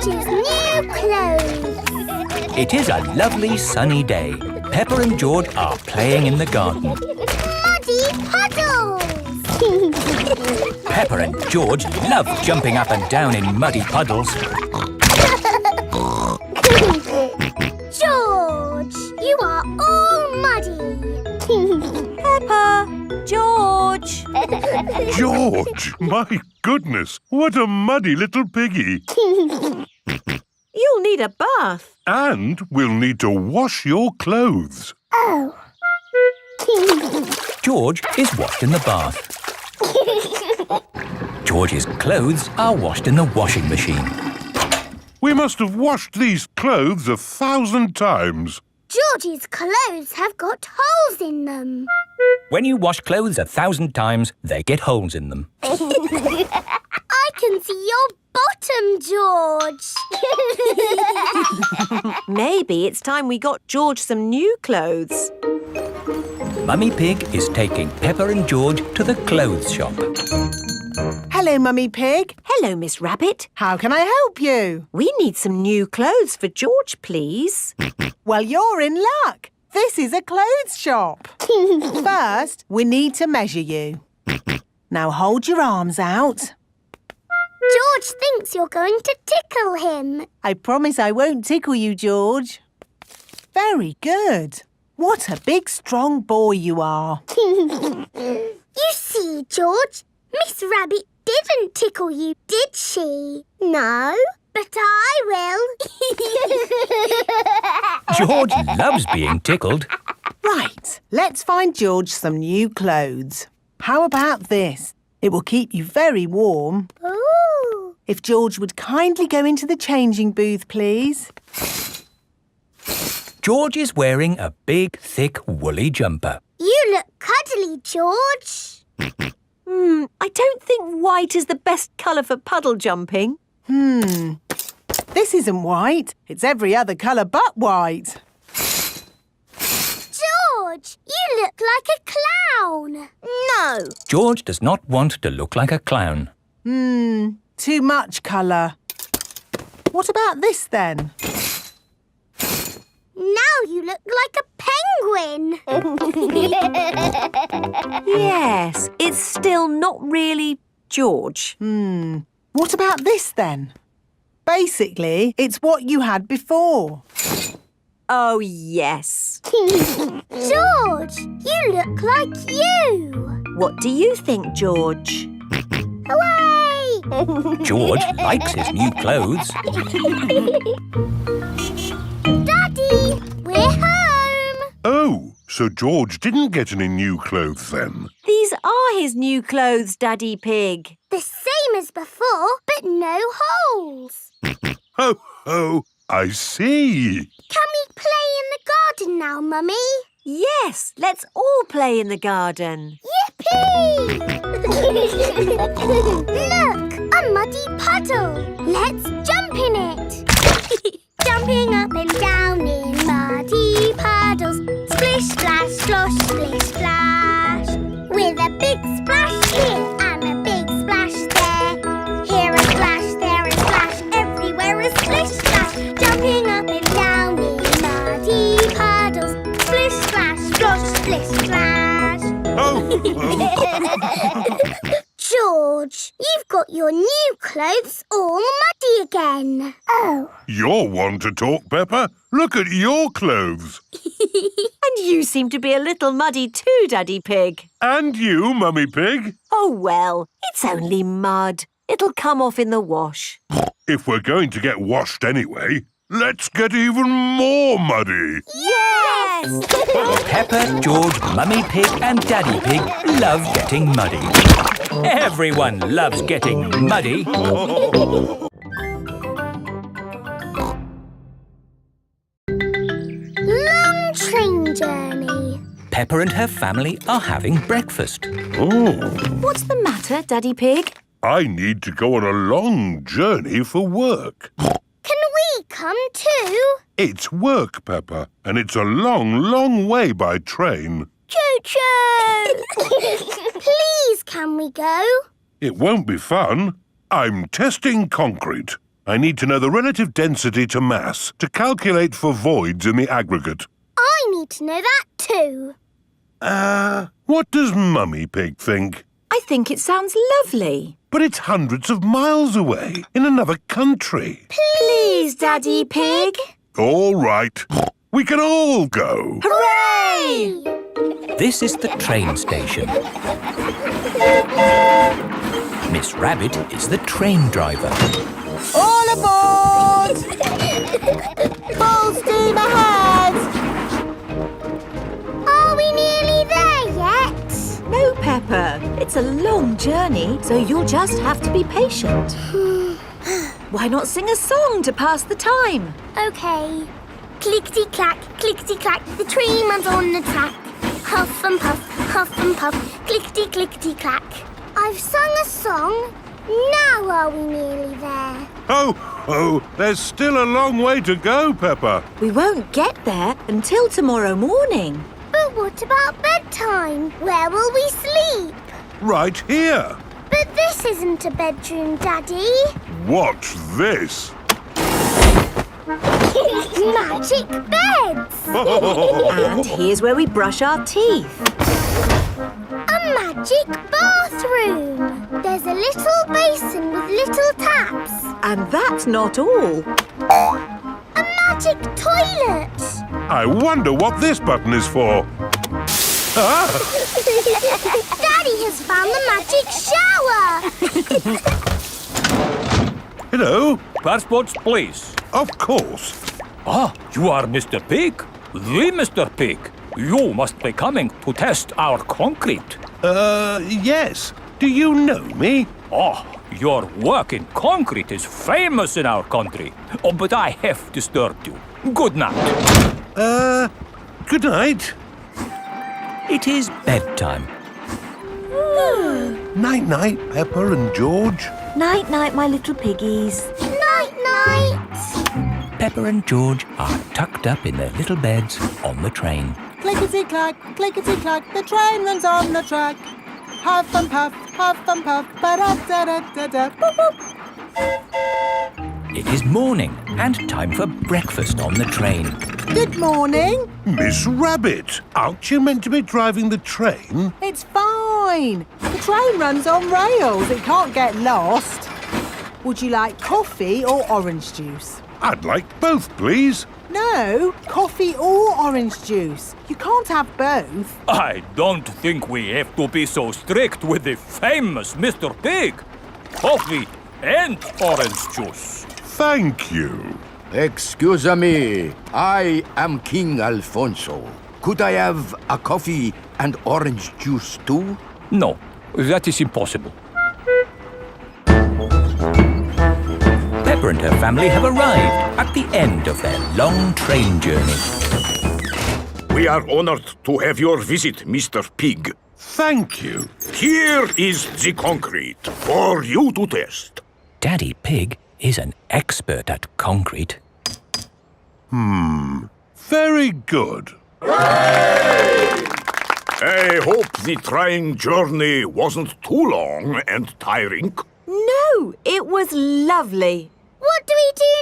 George's new clothes. It is a lovely sunny day. Peppa and George are playing in the garden. Muddy puddles. Peppa and George love jumping up and down in muddy puddles. George, you are all muddy. Peppa! George! George, my goodness, what a muddy little piggy. You'll need a bath. And we'll need to wash your clothes. Oh. George is washed in the bath. George's clothes are washed in the washing machine. We must have washed these clothes 1,000 times. George's clothes have got holes in them. When you wash clothes 1,000 times, they get holes in them. I can see your bottom, George. Maybe it's time we got George some new clothes. Mummy Pig is taking Peppa and George to the clothes shop. Hello, Mummy Pig. Hello, Miss Rabbit. How can I help you? We need some new clothes for George, please. Well, you're in luck. This is a clothes shop. First, we need to measure you. Now hold your arms out. George thinks you're going to tickle him. I promise I won't tickle you, George. Very good. What a big, strong boy you are. You see, George, Miss Rabbit didn't tickle you, did she? No, but I will. George loves being tickled. Right, let's find George some new clothes. How about this? It will keep you very warm. Ooh. If George would kindly go into the changing booth, please. George is wearing a big, thick, woolly jumper. You look cuddly, George. I don't think white is the best colour for puddle jumping. This isn't white. It's every other colour but white. George, you look like a clown. No. George does not want to look like a clown. Too much colour. What about this then? Now you look like a penguin. Yes, it's still not really George. What about this then? Basically, it's what you had before. Oh, yes. George, you look like you. What do you think, George? Hooray! George likes his new clothes. Daddy, we're home. Oh, so George didn't get any new clothes then. These are his new clothes, Daddy Pig. The same as before, but no holes. Ho, ho, I see. Can we play in the garden now, Mummy? Yes, let's all play in the garden. Yippee! Look, a muddy puddle. Let's jump in it. Jumping up and down in muddy puddles. Splish, splash, slosh, splish, splash. With a big splash here and a big splash there. Here a splash, there a splash, everywhere a splish, splash. Jumping up and down in muddy puddles. Splish, splash, slosh, splish, splash. Oh, George, you've got your new clothes all muddy again. Oh. You're one to talk, Peppa. Look at your clothes. And you seem to be a little muddy too, Daddy Pig. And you, Mummy Pig. Oh, well, it's only mud. It'll come off in the wash. If we're going to get washed anyway, let's get even more muddy. Yes! Peppa, George, Mummy Pig and Daddy Pig love getting muddy. Everyone loves getting muddy. Long train journey. Peppa and her family are having breakfast. Oh, What's the matter, Daddy Pig? I need to go on a long journey for work. Can we come too? It's work, Peppa, and it's a long, long way by train. Choo-choo! Please, can we go? It won't be fun. I'm testing concrete. I need to know the relative density to mass to calculate for voids in the aggregate. I need to know that too. What does Mummy Pig think? I think it sounds lovely. But it's hundreds of miles away, in another country. Please, Daddy Pig. All right. We can all go. Hooray! This is the train station. Miss Rabbit is the train driver. All aboard! Full steam ahead! Are we nearly there yet? No, Peppa. It's a long journey, so you'll just have to be patient. Why not sing a song to pass the time? OK. Clickety-clack, the train runs on the track. Huff and puff, clickety-clickety-clack. I've sung a song. Now are we nearly there? Oh, there's still a long way to go, Peppa. We won't get there until tomorrow morning. But what about bedtime? Where will we sleep? Right here. But this isn't a bedroom, Daddy. Watch this. Magic beds! And here's where we brush our teeth. A magic bathroom! There's a little basin with little taps. And that's not all. A magic toilet! I wonder what this button is for. Daddy has found the magic shower! Hello. Passports, please. Of course. Ah, you are Mr. Pig? The Mr. Pig. You must be coming to test our concrete. Yes. Do you know me? Oh, your work in concrete is famous in our country. Oh, but I have disturbed you. Good night. Good night. It is bedtime. Night-night, Peppa and George. Night-night, my little piggies. Night-night! Peppa and George are tucked up in their little beds on the train. Clickety-clack, the train runs on the track. Huff and puff, ba-da-da-da-da, boop, boop. It is morning and time for breakfast on the train. Good morning. Miss Rabbit, aren't you meant to be driving the train? It's fine. The train runs on rails. It can't get lost. Would you like coffee or orange juice? I'd like both, please. No, coffee or orange juice. You can't have both. I don't think we have to be so strict with the famous Mr. Pig. Coffee and orange juice. Thank you. Excuse me, I am King Alfonso. Could I have a coffee and orange juice too? No, that is impossible. Peppa and her family have arrived at the end of their long train journey. We are honored to have your visit, Mr. Pig. Thank you. Here is the concrete for you to test. Daddy Pig is an expert at concrete. Very good. I hope the train journey wasn't too long and tiring. No, it was lovely. What do we do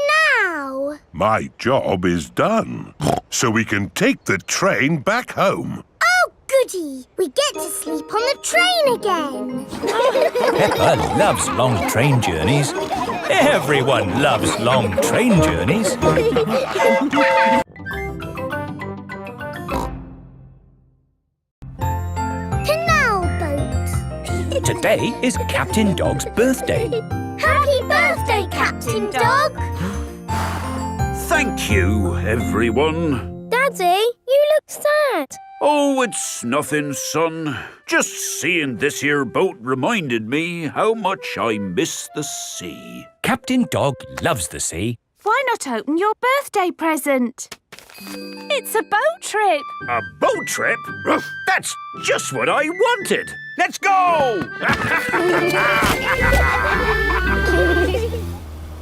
now? My job is done. So we can take the train back home. Oh, goody! We get to sleep on the train again. Peppa loves long train journeys. Everyone loves long train journeys. Canal Boat. Today is Captain Dog's birthday. Happy birthday, Captain Dog. Thank you, everyone. Daddy, you look sad. Oh, it's nothing, son. Just seeing this here boat reminded me how much I miss the sea. Captain Dog loves the sea. Why not open your birthday present? It's a boat trip. A boat trip? That's just what I wanted. Let's go!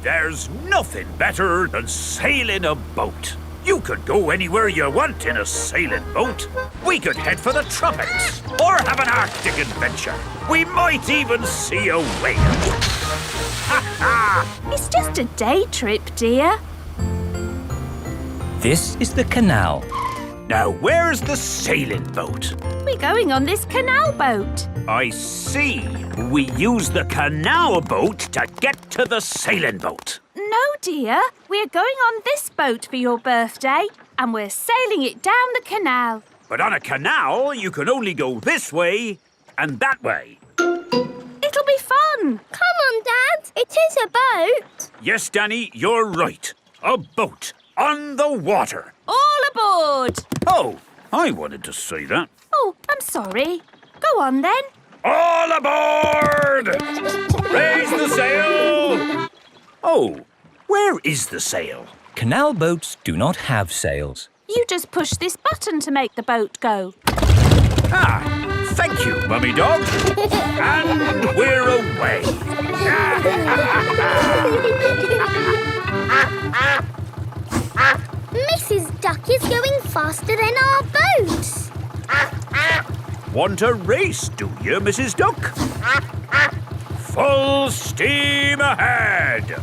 There's nothing better than sailing a boat. You could go anywhere you want in a sailing boat. We could head for the tropics or have an Arctic adventure. We might even see a whale. It's just a day trip, dear. This is the canal. Now, where's the sailing boat? We're going on this canal boat. I see. We use the canal boat to get to the sailing boat. No, dear. We're going on this boat for your birthday, and we're sailing it down the canal. But on a canal, you can only go this way and that way. It'll be fun. Come on, Dad. It is a boat. Yes, Danny, you're right. A boat on the water. All aboard. Oh, I wanted to say that. Oh, I'm sorry. Go on, then. All aboard! Raise the sail! Oh, where is the sail? Canal boats do not have sails. You just push this button to make the boat go. Ah, thank you, Mummy Dog. And we're away. Mrs. Duck is going faster than our boat. Want a race, do you, Mrs. Duck? Full steam ahead!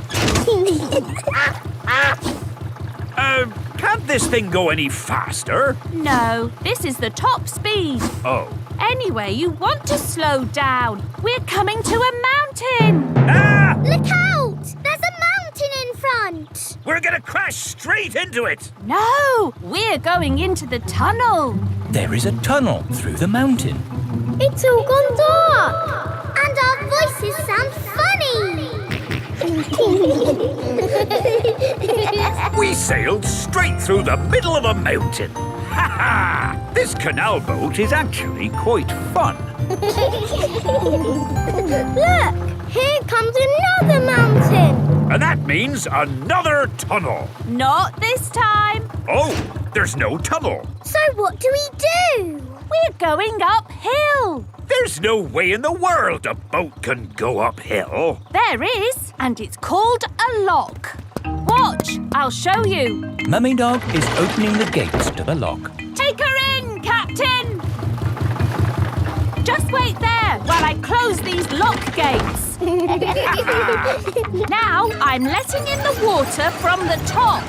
Can't this thing go any faster? No, this is the top speed. Oh. Anyway, you want to slow down. We're coming to a mountain. Ah! Look out! There's a mountain in front. We're gonna crash straight into it! No, we're going into the tunnel. There is a tunnel through the mountain. It's all gone dark. And our voices sound funny. We sailed straight through the middle of a mountain. Ha ha! This canal boat is actually quite fun. Look, here comes another mountain. And that means another tunnel. Not this time. Oh, there's no tunnel. So what do we do? We're going uphill. There's no way in the world a boat can go uphill. There is, and it's called a lock. Watch, I'll show you. Mummy Dog is opening the gates to the lock. Take her in, Captain. Just wait there while I close these lock gates. Now I'm letting in the water from the top.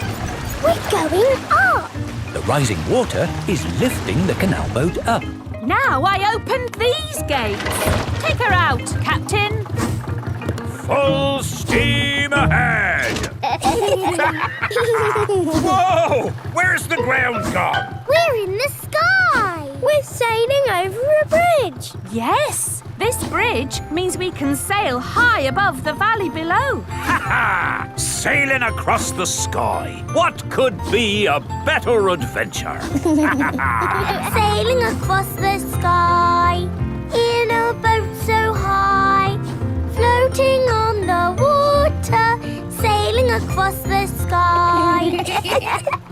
We're going up. The rising water is lifting the canal boat up. Now I opened these gates. Take her out, Captain. Full steam ahead! Whoa! Where's the ground gone? We're in the sky. We're sailing over a bridge. Yes, this bridge means we can sail high above the valley below. Ha ha! Sailing across the sky. What could be a better adventure? Sailing across the sky in a boat so high, floating on the water, sailing across the sky.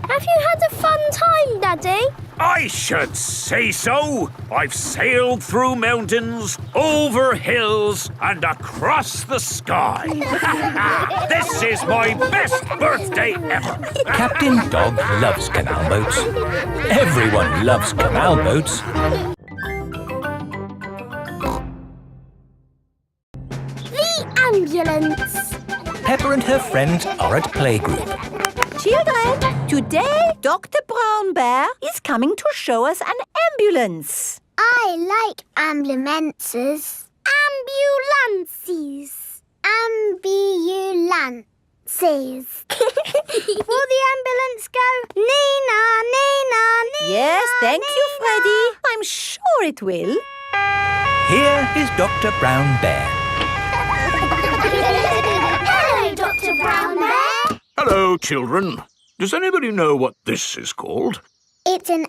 Have you had a fun time, Daddy? I should say so. I've sailed through mountains, over hills, and across the sky. This is my best birthday ever. Captain Dog loves canal boats. Everyone loves canal boats. The ambulance. Peppa and her friends are at playgroup. Children, today Dr. Brown Bear is coming to show us an ambulance. I like ambulances. Ambulances. Ambulances. Will the ambulance go? Nina, Nina, Nina. Yes, thank you, Nina. Freddy. I'm sure it will. Here is Dr. Brown Bear. Hello, Dr. Brown Bear. Hello, children. Does anybody know what this is called? It's an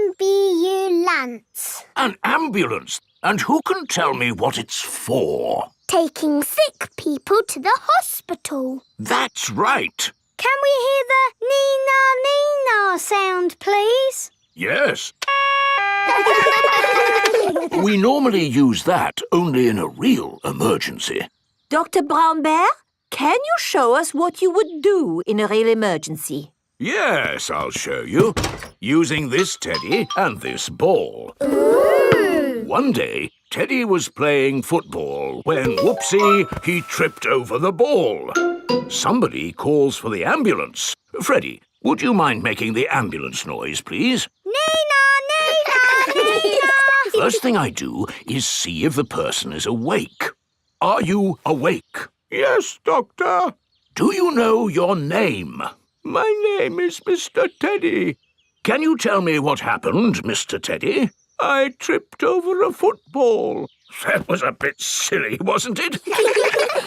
ambulance. An ambulance. And who can tell me what it's for? Taking sick people to the hospital. That's right. Can we hear the Nina, Nina sound, please? Yes. We normally use that only in a real emergency. Dr. Brown Bear, can you show us what you would do in a real emergency? Yes, I'll show you. using this teddy and this ball. One day, Teddy was playing football when, whoopsie, he tripped over the ball. Somebody calls for the ambulance. Freddy, would you mind making the ambulance noise, please? Nina, Nina, Nina. First thing I do is see if the person is awake. Are you awake? Yes, Doctor. Do you know your name? My name is Mr. Teddy. Can you tell me what happened, Mr. Teddy? I tripped over a football. That was a bit silly, wasn't it?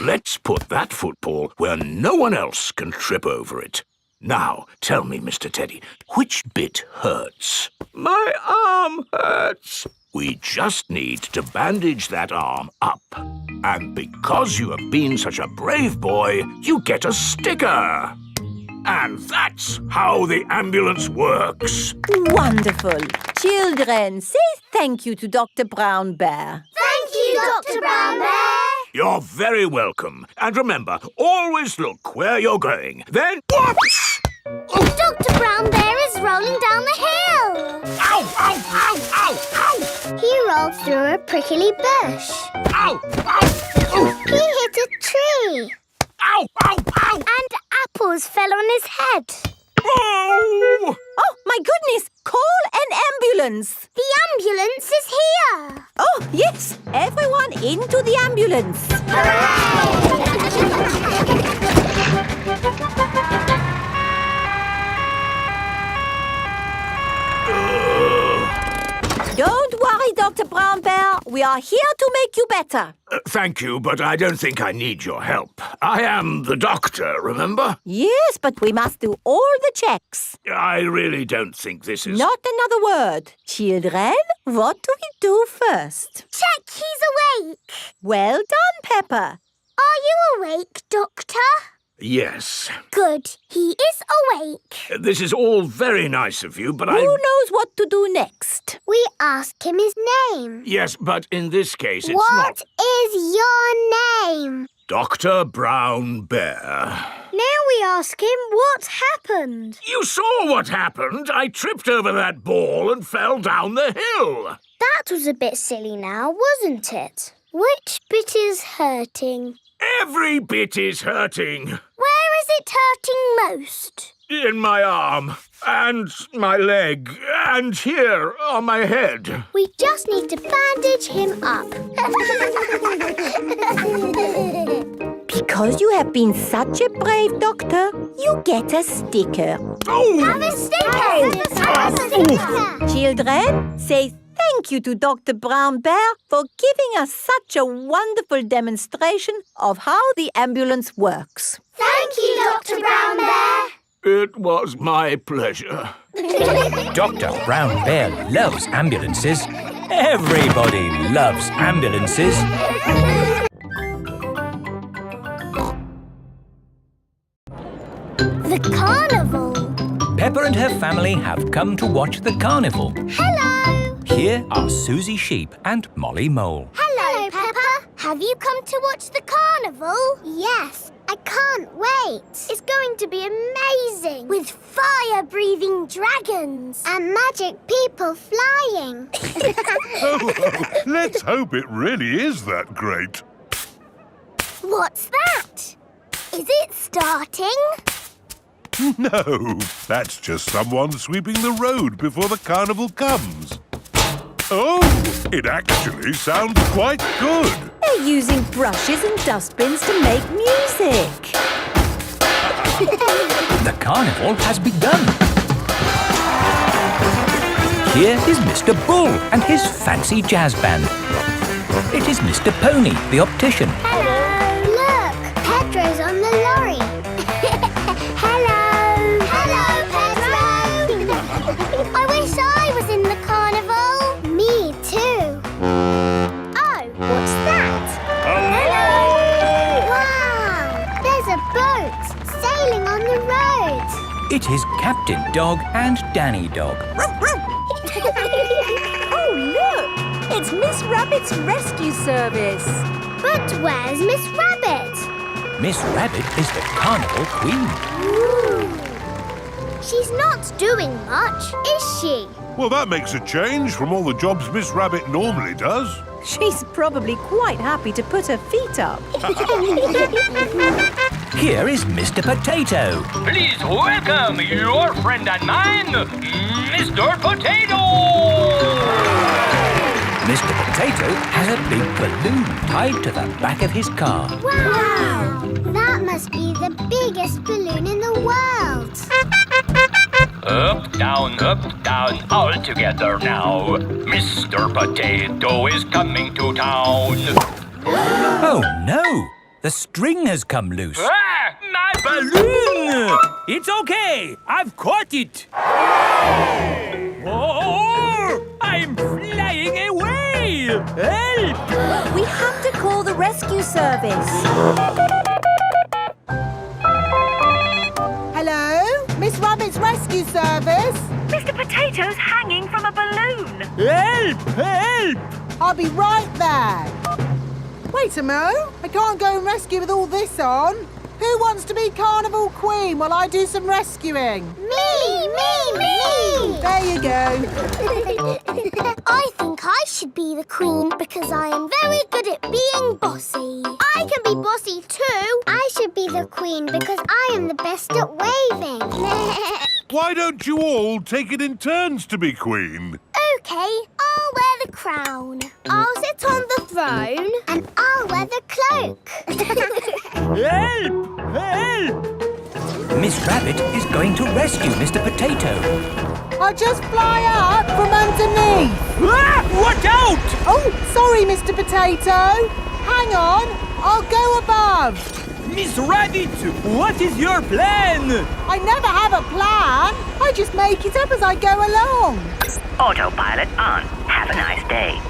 Let's put that football where no one else can trip over it. Now, tell me, Mr. Teddy, which bit hurts? My arm hurts. We just need to bandage that arm up. And because you have been such a brave boy, you get a sticker. And that's how the ambulance works. Wonderful. Children, say thank you to Dr. Brown Bear. Thank you, Dr. Brown Bear. You're very welcome. And remember, always look where you're going. Then, whoops! Dr. Brown Bear is rolling down the hill. Ow, ow, ow, ow, ow! He rolled through a prickly bush. Ow, ow! He hit a tree. Ow, ow, ow! And apples fell on his head. Oh! Oh, my goodness! Call an ambulance! The ambulance is here. Oh, yes! Everyone into the ambulance! Don't worry, Dr. Brown Bear. We are here to make you better. Thank you, but I don't think I need your help. I am the doctor, remember? Yes, but we must do all the checks. I really don't think this is... Not another word. Children, what do we do first? Check he's awake. Well done, Peppa. Are you awake, Doctor? Yes. Good. He is awake. This is all very nice of you, but Who knows what to do next? We ask him his name. Yes, but in this case it's What not... is your name? Dr. Brown Bear. Now we ask him what happened. You saw what happened. I tripped over that ball and fell down the hill. That was a bit silly now, wasn't it? Which bit is hurting? Every bit is hurting. Where is it hurting most? In my arm, and my leg, and here on my head. We just need to bandage him up. Because you have been such a brave doctor, you get a sticker. Oh! Have a sticker! Have a sticker! Children, say thank you to Dr. Brown Bear for giving us such a wonderful demonstration of how the ambulance works. Thank you, Dr. Brown Bear. It was my pleasure. Dr. Brown Bear loves ambulances. Everybody loves ambulances. The carnival. Peppa and her family have come to watch the carnival. Hello. Here are Suzy Sheep and Molly Mole. Hello, Peppa. Have you come to watch the carnival? Yes. I can't wait. It's going to be amazing. With fire-breathing dragons. And magic people flying. Let's hope it really is that great. What's that? Is it starting? No, that's just someone sweeping the road before the carnival comes. Oh, it actually sounds quite good. They're using brushes and dustbins to make music. The carnival has begun. Here is Mr. Bull and his fancy jazz band. It is Mr. Pony, the optician. Hello. Look, Pedro's on the lorry. Hello. Hello, Pedro. I wish I was in the carnival. Me too. Oh, what's that? Hello! Wow, there's a boat sailing on the road. It is Captain Dog and Danny Dog. Oh, look! It's Miss Rabbit's rescue service. But where's Miss Rabbit? Miss Rabbit is the carnival queen. Ooh. She's not doing much, is she? Well, that makes a change from all the jobs Miss Rabbit normally does. She's probably quite happy to put her feet up. Here is Mr. Potato. Please welcome your friend and mine, Mr. Potato! Mr. Potato has a big balloon tied to the back of his car. Wow! That must be the biggest balloon in the world. Up, down, all together now. Mr. Potato is coming to town. Oh no! The string has come loose. Ah, my Balloon! It's okay! I've caught it! Oh! I'm flying away! Help! We have to call the rescue service. Hello? Miss Rabbit's rescue service? Mr. Potato's hanging from a balloon. Help! Help! I'll be right there. Wait a mo. I can't go and rescue with all this on. Who wants to be Carnival Queen while I do some rescuing? Me! There you go. I think I should be the queen because I am very good at being bossy. I can be bossy too. I should be the queen because I am the best at waving. Why don't you all take it in turns to be queen? OK, I'll wear the crown. I'll sit on the throne. And I'll wear the cloak. Help! Help! Miss Rabbit is going to rescue Mr. Potato. I'll just fly up from underneath. Ah! Watch out! Oh, sorry, Mr. Potato. Hang on. I'll go above. Miss Rabbit, what is your plan? I never have a plan. I just make it up as I go along. Autopilot on. Have a nice day.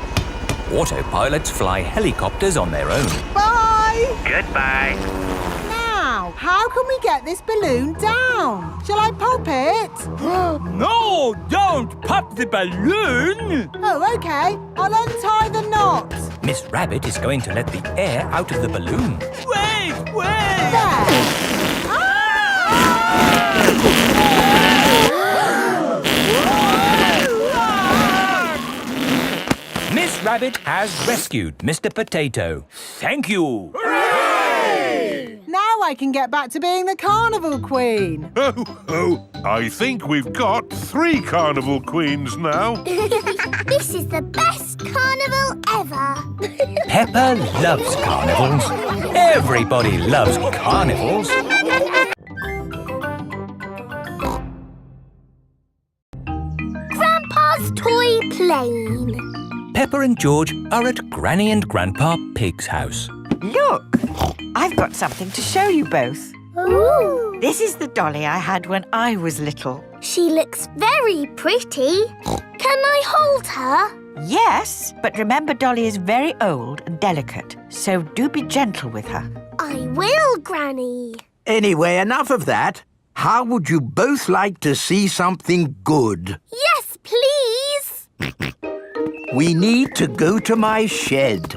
Autopilots fly helicopters on their own. Bye. Goodbye. Now, how can we get this balloon down? Shall I pop it? No, don't pop the balloon! Oh, OK. I'll untie the knot. Miss Rabbit is going to let the air out of the balloon. Wait! There. Miss Rabbit has rescued Mr. Potato. Thank you! Now I can get back to being the Carnival Queen. Oh, I think we've got 3 Carnival Queens now. This is the best carnival ever. Peppa loves carnivals. Everybody loves carnivals. Grandpa's toy plane. Peppa and George are at Granny and Grandpa Pig's house. Look, I've got something to show you both. Ooh. This is the dolly I had when I was little. She looks very pretty. Can I hold her? Yes, but remember Dolly is very old and delicate, so do be gentle with her. I will, Granny. Anyway, enough of that. How would you both like to see something good? Yes, please. We need to go to my shed.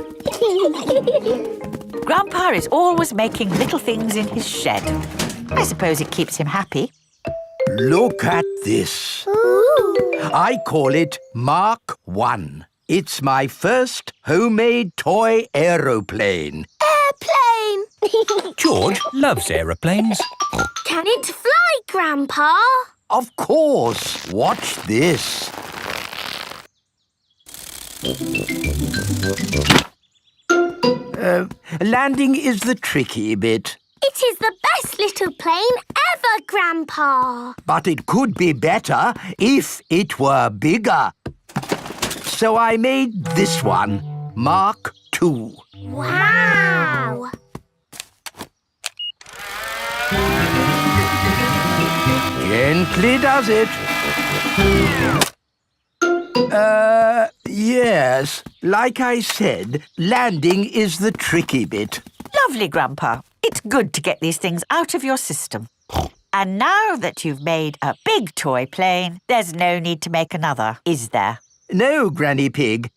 Grandpa is always making little things in his shed. I suppose it keeps him happy. Look at this. Ooh. I call it Mark 1. It's my first homemade toy aeroplane. Airplane. George loves aeroplanes. Can it fly, Grandpa? Of course. Watch this. Landing is the tricky bit. It is the best little plane ever, Grandpa. But it could be better if it were bigger. So I made this one, Mark 2. Wow. Gently does it. Yes. Like I said, landing is the tricky bit. Lovely, Grandpa. It's good to get these things out of your system. And now that you've made a big toy plane, there's no need to make another, is there? No, Granny Pig.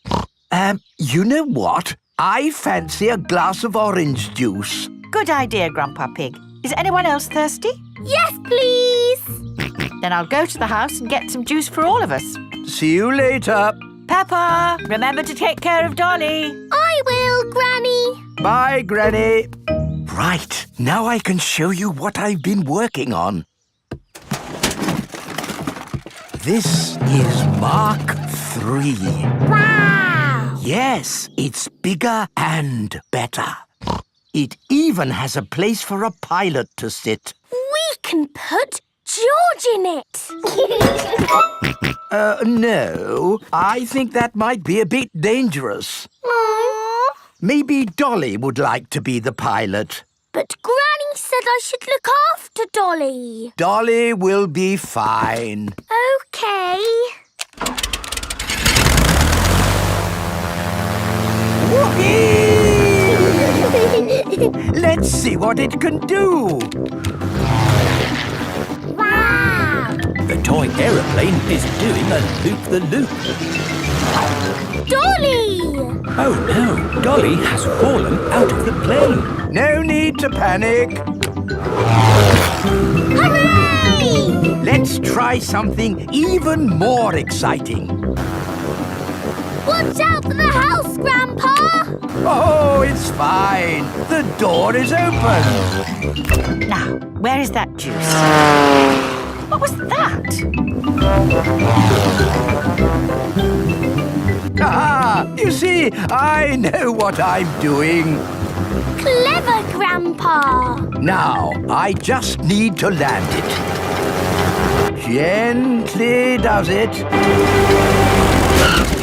You know what? I fancy a glass of orange juice. Good idea, Grandpa Pig. Is anyone else thirsty? Yes, please. Then I'll go to the house and get some juice for all of us. See you later. Peppa, remember to take care of Dolly. I will, Granny. Bye, Granny. Right, now I can show you what I've been working on. This is Mark 3. Wow! Yes, it's bigger and better. It even has a place for a pilot to sit. We can put George in it. No, I think that might be a bit dangerous. Aww. Maybe Dolly would like to be the pilot. But Granny said I should look after Dolly. Dolly will be fine. Okay. Whoopee! Let's see what it can do. Wow! The toy aeroplane is doing a loop-the-loop. Dolly! Oh no, Dolly has fallen out of the plane. No need to panic. Hooray! Let's try something even more exciting. Watch out for the house, Grandpa! Oh, it's fine. The door is open. Now, where is that juice? What was that? Ah, you see, I know what I'm doing. Clever, Grandpa! Now, I just need to land it. Gently does it.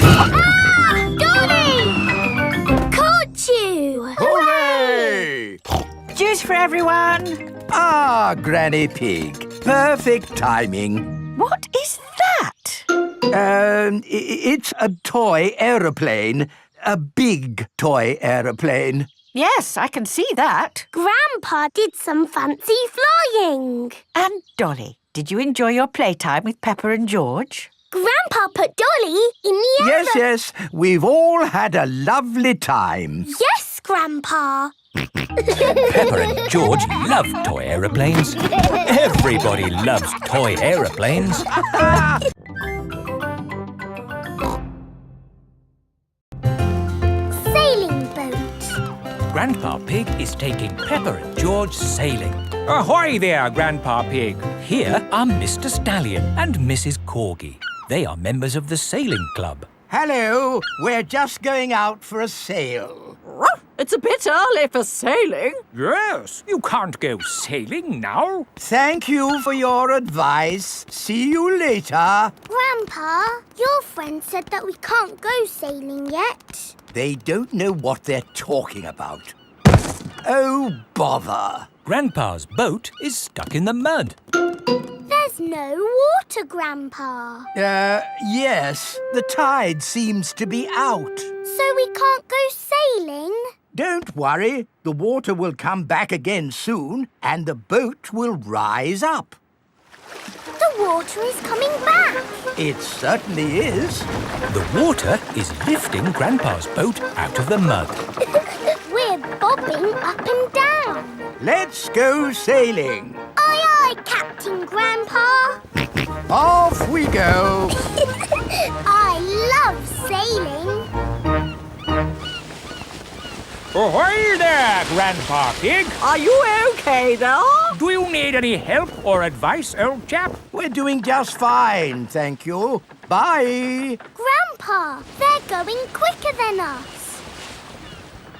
Ah! Dolly! Caught you! Hooray! Juice for everyone. Ah, Granny Pig. Perfect timing. What is that? It's a toy aeroplane. A big toy aeroplane. Yes, I can see that. Grandpa did some fancy flying. And Dolly, did you enjoy your playtime with Peppa and George? Grandpa put Dolly in the air. Yes. We've all had a lovely time. Yes, Grandpa. Peppa and George love toy aeroplanes. Everybody loves toy aeroplanes. Sailing boat. Grandpa Pig is taking Peppa and George sailing. Ahoy there, Grandpa Pig. Here are Mr. Stallion and Mrs. Corgi. They are members of the sailing club. Hello, we're just going out for a sail. It's a bit early for sailing. Yes, you can't go sailing now. Thank you for your advice. See you later. Grandpa, your friend said that we can't go sailing yet. They don't know what they're talking about. Oh, bother. Grandpa's boat is stuck in the mud. There's no water, Grandpa. Yes. The tide seems to be out. So we can't go sailing? Don't worry. The water will come back again soon and the boat will rise up. The water is coming back. It certainly is. The water is lifting Grandpa's boat out of the mud. We're bobbing up and down. Let's go sailing. Aye, aye, Captain Grandpa. Off we go. I love sailing. Ahoy there, Grandpa Pig. Are you okay there? Do you need any help or advice, old chap? We're doing just fine, thank you. Bye. Grandpa, they're going quicker than us.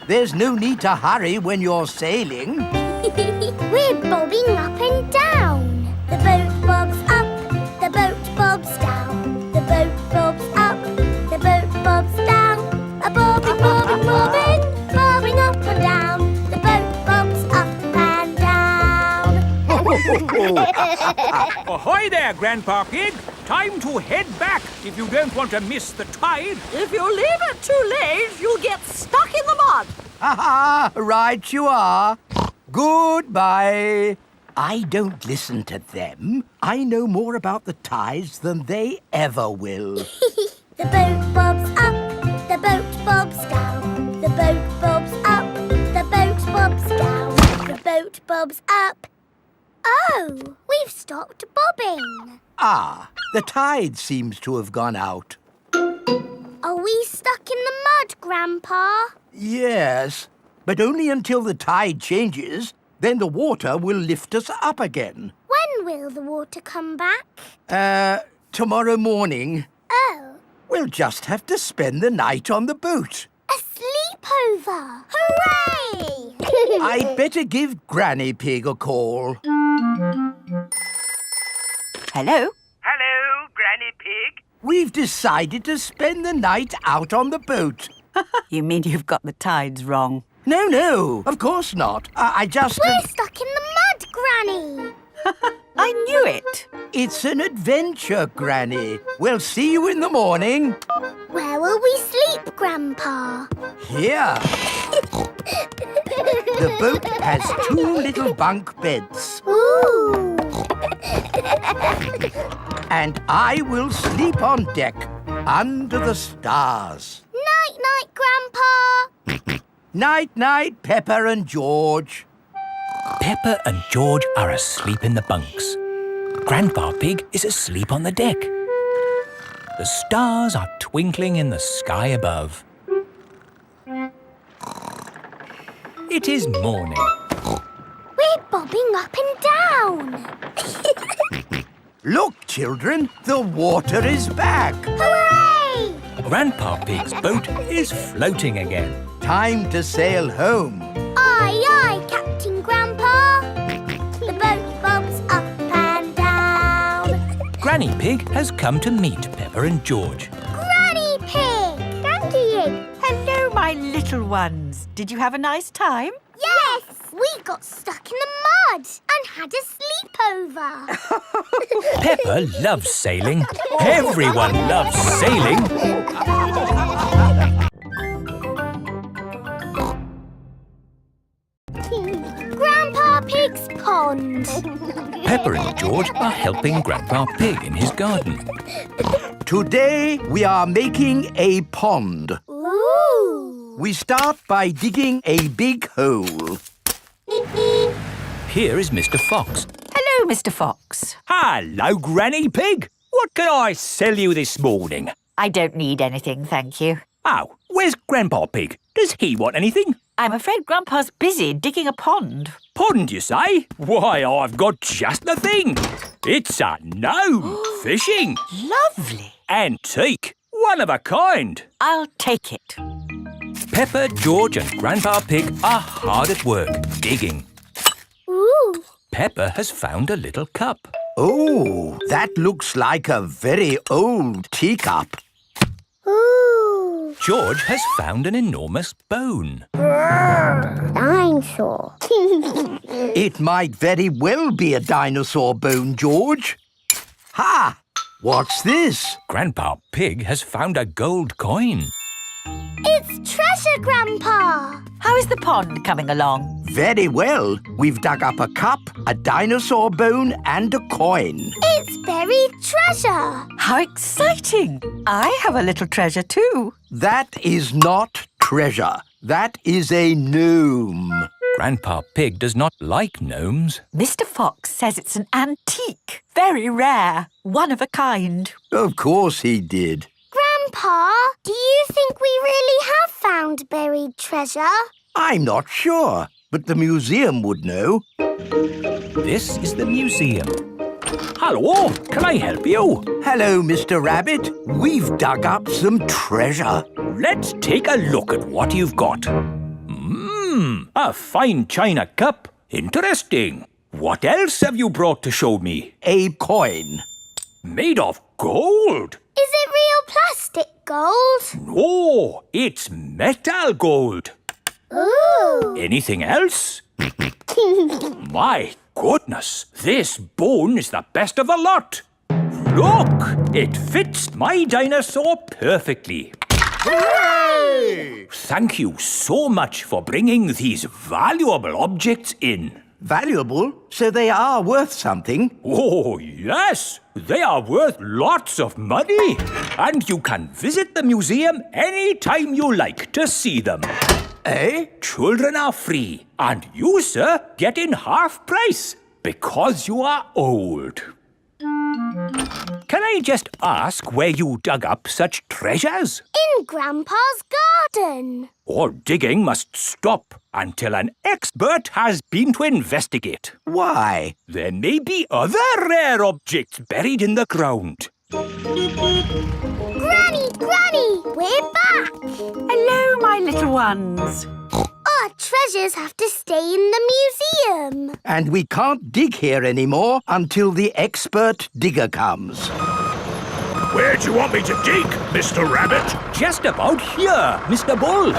There's no need to hurry when you're sailing. We're bobbing up and down. The boat bobs up, the boat bobs down. The boat bobs up, the boat bobs down. A bobbing, bobbing, bobbing, bobbing up and down. The boat bobs up and down. Ahoy there, Grandpa Pig. Time to head back if you don't want to miss the tide. If you leave it too late, you'll get stuck in the mud. Ha! Right you are. Goodbye. I don't listen to them. I know more about the tides than they ever will. The boat bobs up, the boat bobs down. The boat bobs up, the boat bobs down. The boat bobs up Oh, we've stopped bobbing. Ah, the tide seems to have gone out. Are we stuck in the mud, Grandpa? Yes, but only until the tide changes. Then the water will lift us up again. When will the water come back? Tomorrow morning. Oh, We'll just have to spend the night on the boat. a sleepover! Hooray! I'd better give Granny Pig a call. Hello? Hello, Granny Pig. We've decided to spend the night out on the boat. You mean you've got the tides wrong? No, of course not. I just... We're stuck in the mud, Granny! I knew it. It's an adventure, Granny. We'll see you in the morning. Where will we sleep, Grandpa? Here. The boat has 2 little bunk beds. Ooh! And I will sleep on deck, under the stars. Night-night, Grandpa! Night-night, Peppa and George. Peppa and George are asleep in the bunks. Grandpa Pig is asleep on the deck. The stars are twinkling in the sky above. It is morning. We're bobbing up and down. Look, children, the water is back. Hooray! Grandpa Pig's boat is floating again. Time to sail home. Aye, aye, Captain Grandpa. The boat bobs up and down. Granny Pig has come to meet Peppa and George. Granny Pig! Granny! Hello, my little ones. Did you have a nice time? Yes! We got stuck in the mud and had a sleepover. Peppa loves sailing. Everyone loves sailing. Grandpa Pig's pond. Peppa and George are helping Grandpa Pig in his garden. Today we are making a pond. Ooh! We start by digging a big hole. Here is Mr. Fox. Hello, Mr. Fox. Hello, Granny Pig. What can I sell you this morning? I don't need anything, thank you. Oh, where's Grandpa Pig? Does he want anything? I'm afraid Grandpa's busy digging a pond. Pond, you say? Why, I've got just the thing. It's a gnome fishing. Lovely. Antique. One of a kind. I'll take it. Peppa, George and Grandpa Pig are hard at work, digging. Ooh! Peppa has found a little cup. Oh, that looks like a very old teacup. Ooh! George has found an enormous bone. Dinosaur. It might very well be a dinosaur bone, George. Ha! What's this? Grandpa Pig has found a gold coin. It's treasure, Grandpa. How is the pond coming along? Very well. We've dug up a cup, a dinosaur bone and a coin. It's buried treasure. How exciting! I have a little treasure too. That is not treasure. That is a gnome. Grandpa Pig does not like gnomes. Mr. Fox says it's an antique, very rare, one of a kind. Of course he did. Grandpa, do you think we really have found buried treasure? I'm not sure, but the museum would know. This is the museum. Hello, can I help you? Hello, Mr. Rabbit. We've dug up some treasure. Let's take a look at what you've got. A fine china cup. Interesting. What else have you brought to show me? A coin. Made of gold? Is it real plastic gold? No, it's metal gold. Ooh! Anything else? My goodness, this bone is the best of the lot. Look, it fits my dinosaur perfectly. Hooray! Thank you so much for bringing these valuable objects in. Valuable? So they are worth something? Oh, yes. They are worth lots of money. And you can visit the museum any time you like to see them. Eh? Children are free. And you, sir, get in half price. Because you are old. Can I just ask where you dug up such treasures? In Grandpa's garden. All digging must stop until an expert has been to investigate. Why? There may be other rare objects buried in the ground. Granny, Granny, we're back. Hello, my little ones. Our treasures have to stay in the museum. And we can't dig here anymore until the expert digger comes. Where do you want me to dig, Mr. Rabbit? Just about here, Mr. Bull.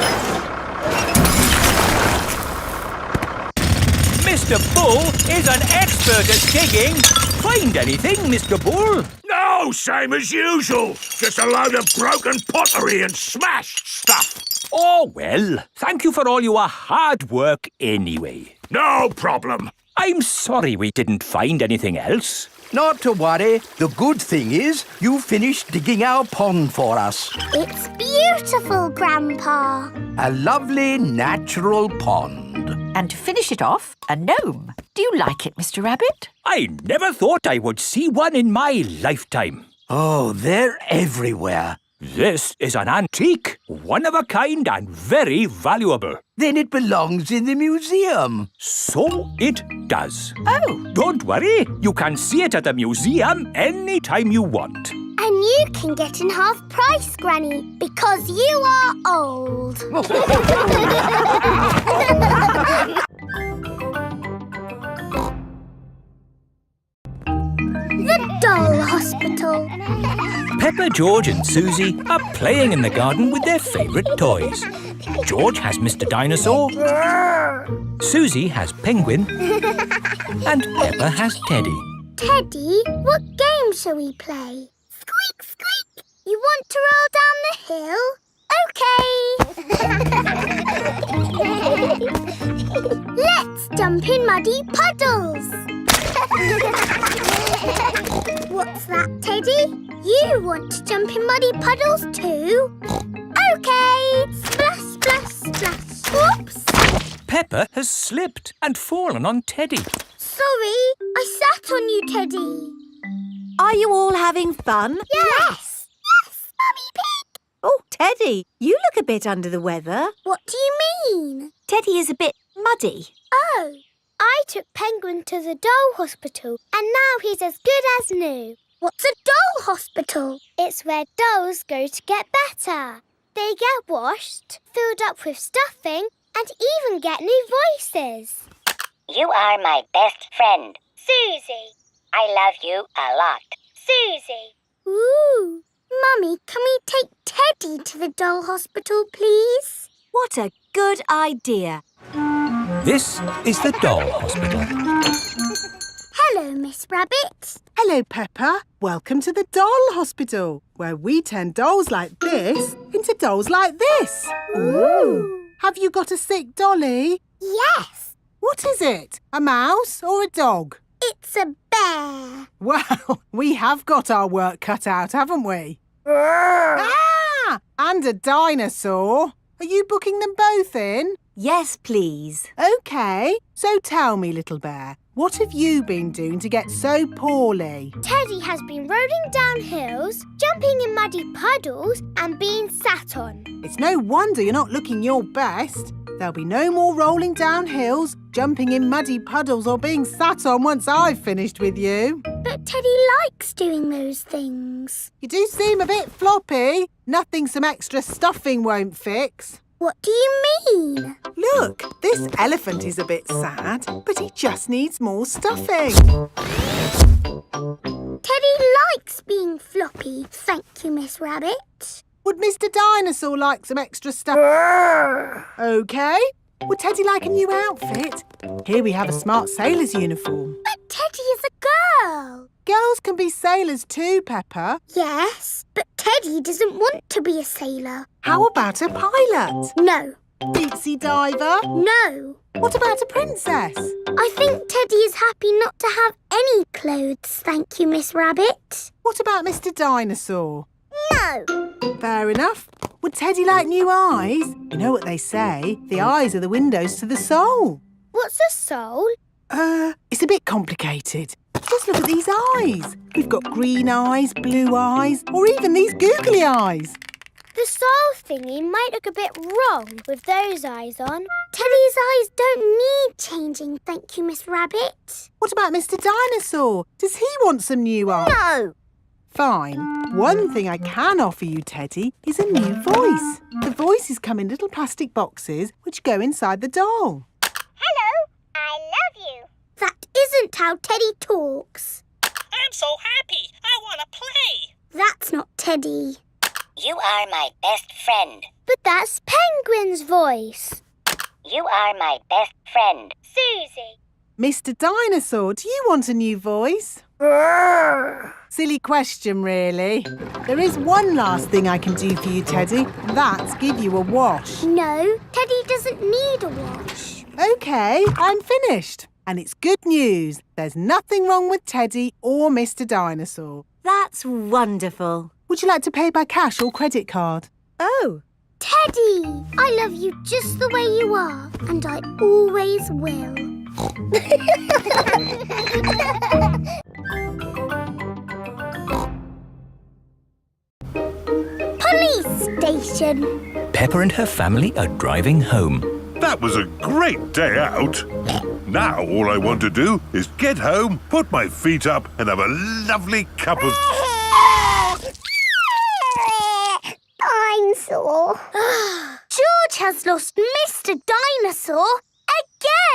Mr. Bull is an expert at digging. Find anything, Mr. Bull? No, same as usual. Just a load of broken pottery and smashed stuff. Oh, well, thank you for all your hard work anyway. No problem. I'm sorry we didn't find anything else. Not to worry. The good thing is you finished digging our pond for us. It's beautiful, Grandpa. A lovely natural pond. And to finish it off, a gnome. Do you like it, Mr. Rabbit? I never thought I would see one in my lifetime. Oh, they're everywhere. This is an antique, one of a kind and very valuable. Then it belongs in the museum. So it does. Oh. Don't worry, you can see it at the museum any time you want. And you can get in half price, Granny, because you are old. The Doll Hospital. Peppa, George and Suzy are playing in the garden with their favourite toys. George has Mr. Dinosaur, Suzy has Penguin, and Peppa has Teddy. Teddy, what game shall we play? Squeak, squeak. You want to roll down the hill? OK. Let's jump in muddy puddles. What's that, Teddy? You want to jump in muddy puddles too? OK. Splash, splash, splash. Whoops. Peppa has slipped and fallen on Teddy. Sorry, I sat on you, Teddy. Are you all having fun? Yes. Yes, Mummy Pig. Oh, Teddy, you look a bit under the weather. What do you mean? Teddy is a bit muddy. Oh, I took Penguin to the doll hospital and now he's as good as new. What's a doll hospital? It's where dolls go to get better. They get washed, filled up with stuffing and even get new voices. You are my best friend. Suzy. I love you a lot. Suzy. Ooh. Mummy, can we take Teddy to the doll hospital, please? What a good idea. This is the Doll Hospital. Hello, Miss Rabbit. Hello, Peppa. Welcome to the Doll Hospital, where we turn dolls like this into dolls like this. Ooh. Have you got a sick dolly? Yes. What is it? A mouse or a dog? It's a bear. Well, we have got our work cut out, haven't we? Ah! And a dinosaur. Are you booking them both in? Yes, please. OK. So tell me, little bear, what have you been doing to get so poorly? Teddy has been rolling down hills, jumping in muddy puddles and being sat on. It's no wonder you're not looking your best. There'll be no more rolling down hills, jumping in muddy puddles or being sat on once I've finished with you. But Teddy likes doing those things. You do seem a bit floppy. Nothing some extra stuffing won't fix. What do you mean? Look, this elephant is a bit sad, but he just needs more stuffing. Teddy likes being floppy, thank you, Miss Rabbit. Would Mr. Dinosaur like some extra stuff? OK. Would Teddy like a new outfit? Here we have a smart sailor's uniform. But Teddy is a girl. Girls can be sailors too, Peppa. Yes, but Teddy doesn't want to be a sailor. How about a pilot? No. Deep-sea diver? No. What about a princess? I think Teddy is happy not to have any clothes, thank you, Miss Rabbit. What about Mr. Dinosaur? No. Fair enough. Would Teddy like new eyes? You know what they say, the eyes are the windows to the soul. What's a soul? It's a bit complicated. Just look at these eyes. We've got green eyes, blue eyes, or even these googly eyes. The soul thingy might look a bit wrong with those eyes on. Teddy's eyes don't need changing, thank you, Miss Rabbit. What about Mr. Dinosaur? Does he want some new eyes? No. Fine. One thing I can offer you, Teddy, is a new voice. The voices come in little plastic boxes which go inside the doll. Hello, I love you. That isn't how Teddy talks. I'm so happy. I want to play. That's not Teddy. You are my best friend. But that's Penguin's voice. You are my best friend. Suzy. Mr. Dinosaur, do you want a new voice? Silly question, really. There is one last thing I can do for you, Teddy, and that's give you a wash. No, Teddy doesn't need a wash. OK, I'm finished. And it's good news. There's nothing wrong with Teddy or Mr. Dinosaur. That's wonderful. Would you like to pay by cash or credit card? Oh. Teddy, I love you just the way you are, and I always will. Police station. Peppa and her family are driving home. That was a great day out. Now all I want to do is get home, put my feet up and have a lovely cup of... I'm sore. George has lost Mr. Dinosaur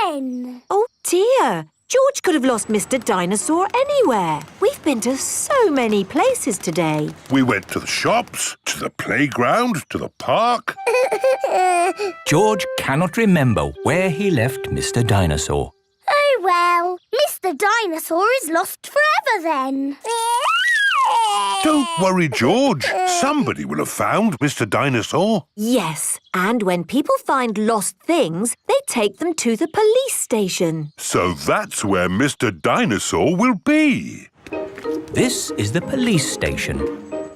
again. Oh dear. George could have lost Mr. Dinosaur anywhere. We've been to so many places today. We went to the shops, to the playground, to the park. George cannot remember where he left Mr. Dinosaur. Oh well, Mr. Dinosaur is lost forever then. Don't worry, George. Somebody will have found Mr. Dinosaur. Yes, and when people find lost things, they take them to the police station. So that's where Mr. Dinosaur will be. This is the police station.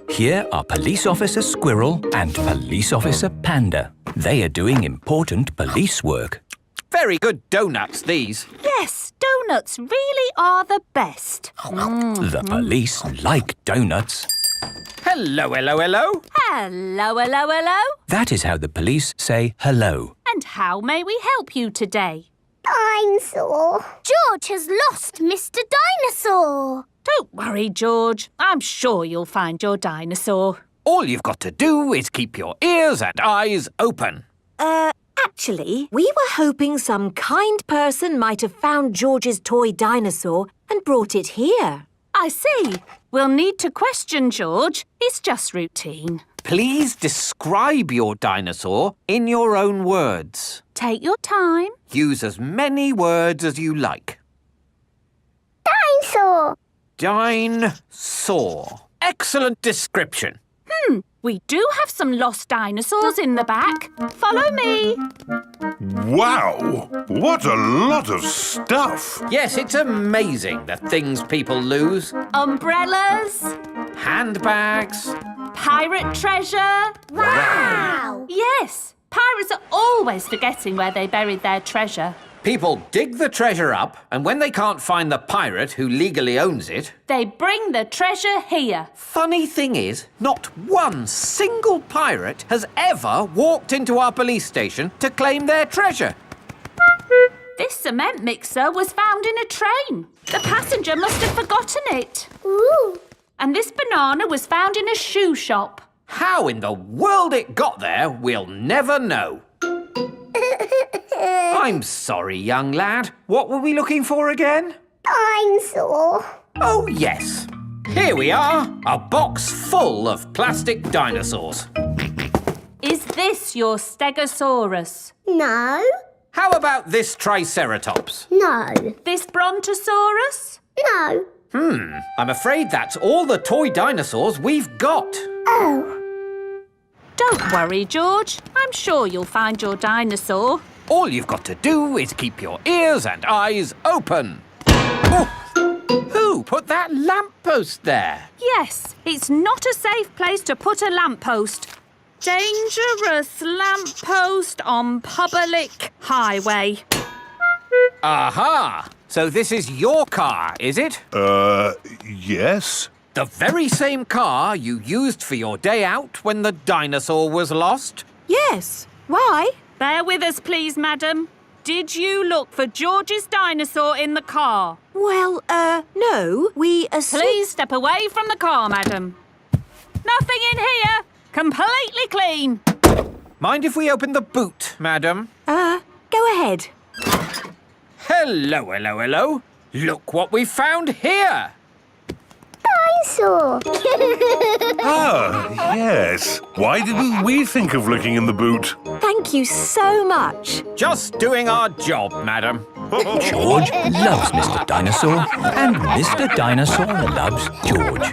Here are Police Officer Squirrel and Police Officer Panda. They are doing important police work. Very good donuts, these. Yes, donuts really are the best. The police like donuts. Hello, hello, hello. Hello, hello, hello. That is how the police say hello. And how may we help you today? I'm sore. George has lost Mr. Dinosaur. Don't worry, George. I'm sure you'll find your dinosaur. All you've got to do is keep your ears and eyes open. Actually, we were hoping some kind person might have found George's toy dinosaur and brought it here. I see. We'll need to question George. It's just routine. Please describe your dinosaur in your own words. Take your time. Use as many words as you like. Dinosaur. Dinosaur. Excellent description. We do have some lost dinosaurs in the back. Follow me. Wow! What a lot of stuff! Yes, it's amazing the things people lose. Umbrellas. Handbags. Pirate treasure. Wow! Yes, pirates are always forgetting where they buried their treasure. People dig the treasure up, and when they can't find the pirate who legally owns it... They bring the treasure here. Funny thing is, not one single pirate has ever walked into our police station to claim their treasure. This cement mixer was found in a train. The passenger must have forgotten it. Ooh. And this banana was found in a shoe shop. How in the world it got there, we'll never know. I'm sorry, young lad. What were we looking for again? Dinosaur. Oh, yes. Here we are, a box full of plastic dinosaurs. Is this your Stegosaurus? No. How about this Triceratops? No. This Brontosaurus? No. I'm afraid that's all the toy dinosaurs we've got. Oh. Don't worry, George. I'm sure you'll find your dinosaur. All you've got to do is keep your ears and eyes open. Oh, who put that lamppost there? Yes, it's not a safe place to put a lamppost. Dangerous lamppost on public highway. Aha! So this is your car, is it? Yes. The very same car you used for your day out when the dinosaur was lost? Yes. Why? Bear with us, please, madam. Did you look for George's dinosaur in the car? Well, no. We Please step away from the car, madam. Nothing in here. Completely clean. Mind if we open the boot, madam? Go ahead. Hello, hello, hello. Look what we found here. Dinosaur. Ah, yes. Why didn't we think of looking in the boot? Thank you so much. Just doing our job, madam. George loves Mr. Dinosaur, and Mr. Dinosaur loves George.